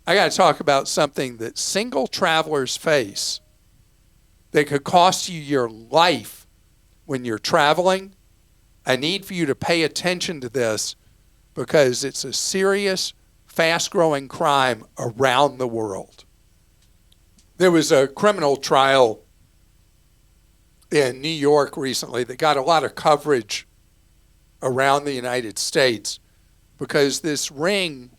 I got to talk about something that single travelers face that could cost you your life when you're traveling. I need for you to pay attention to this because it's a serious, fast-growing crime around the world. There was a criminal trial in New York recently that got a lot of coverage around the United States because this ring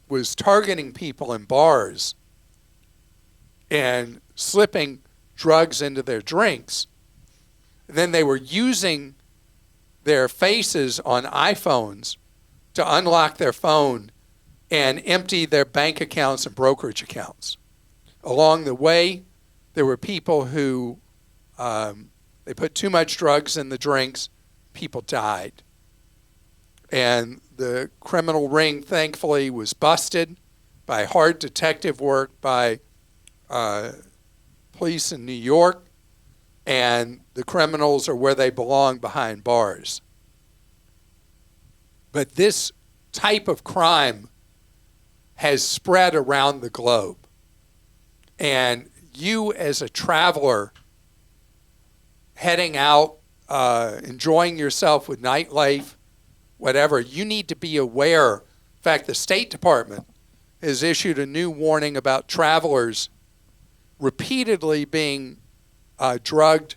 was targeting people in bars and slipping drugs into their drinks. And then they were using their faces on iPhones to unlock their phone and empty their bank accounts and brokerage accounts. Along the way, there were people who they put too much drugs in the drinks. People died. And the criminal ring, thankfully, was busted by hard detective work by police in New York. And the criminals are where they belong, behind bars. But this type of crime has spread around the globe. And you, as a traveler, heading out, enjoying yourself with nightlife, whatever, you need to be aware. In fact, the State Department has issued a new warning about travelers repeatedly being drugged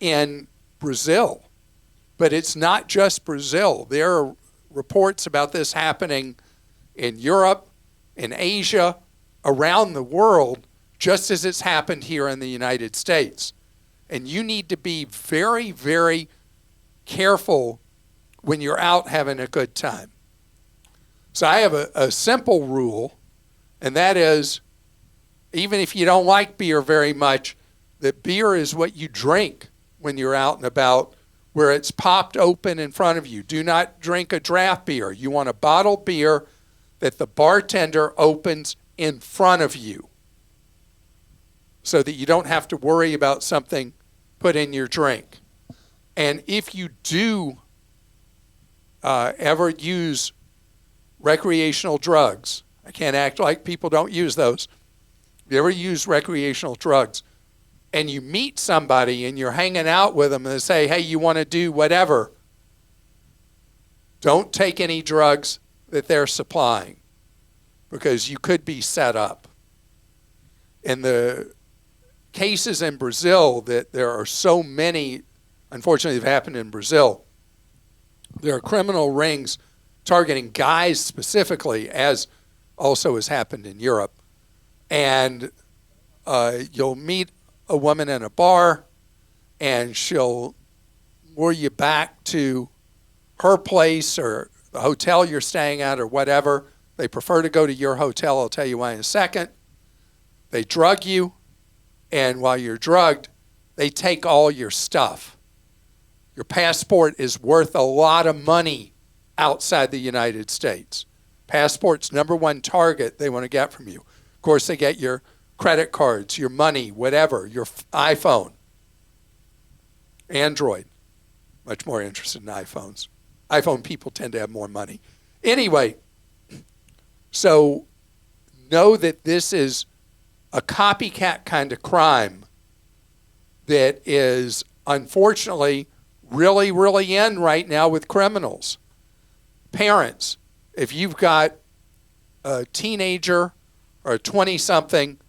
in Brazil. But it's not just Brazil. There are reports about this happening in Europe, in Asia, around the world, just as it's happened here in the United States. And you need to be very, very careful when you're out having a good time. So I have a simple rule, and that is, even if you don't like beer very much, that beer is what you drink when you're out and about, where it's popped open in front of you. Do not drink a draft beer. You want a bottled beer that the bartender opens in front of you so that you don't have to worry about something put in your drink. And if you do ever use recreational drugs, I can't act like people don't use those. If you ever use recreational drugs and you meet somebody and you're hanging out with them and they say, hey, you want to do whatever, don't take any drugs that they're supplying because you could be set up. In the cases in Brazil that there are so many, unfortunately, have happened in Brazil, there are criminal rings targeting guys specifically, as also has happened in Europe. And you'll meet a woman in a bar, and she'll lure you back to her place or the hotel you're staying at or whatever. They prefer to go to your hotel. I'll tell you why in a second. They drug you, and while you're drugged, they take all your stuff. Your passport is worth a lot of money outside the United States. Passport's number one target they want to get from you. Of course, they get your credit cards, your money, whatever, your iPhone. Android, much more interested in iPhones. iPhone people tend to have more money. Anyway, so know that this is a copycat kind of crime that is unfortunately really, really in right now with criminals. Parents, if you've got a teenager or a 20-something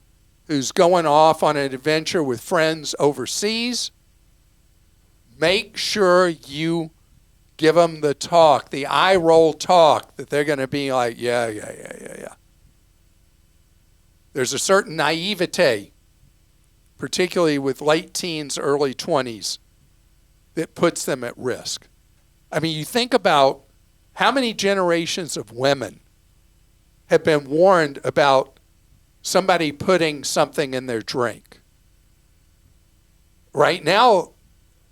who's going off on an adventure with friends overseas, make sure you give them the talk, the eye roll talk, that they're going to be like, yeah. There's a certain naivete, particularly with late teens, early 20s, that puts them at risk. I mean, you think about how many generations of women have been warned about somebody putting something in their drink. Right now,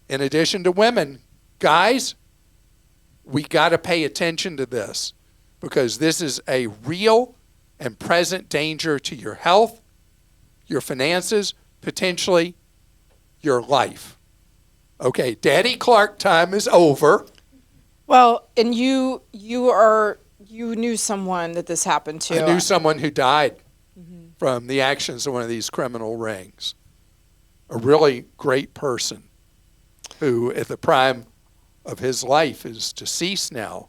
in addition to women, guys, we got to pay attention to this because this is a real and present danger to your health, your finances, potentially your life. Okay, Daddy Clark time is over. Well, and you you knew someone that this happened to. I knew someone who died from the actions of one of these criminal rings. A really great person who, at the prime of his life, is deceased now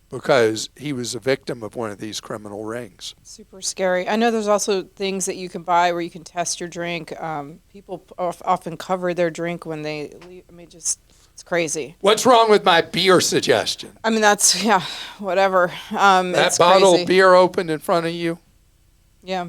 because he was a victim of one of these criminal rings. Super scary. I know there's also things that you can buy where you can test your drink. People often cover their drink when they leave. I mean, just, it's crazy. What's wrong with my beer suggestion? I mean, that's, yeah, whatever. That it's bottle crazy. of beer opened in front of you? Yeah.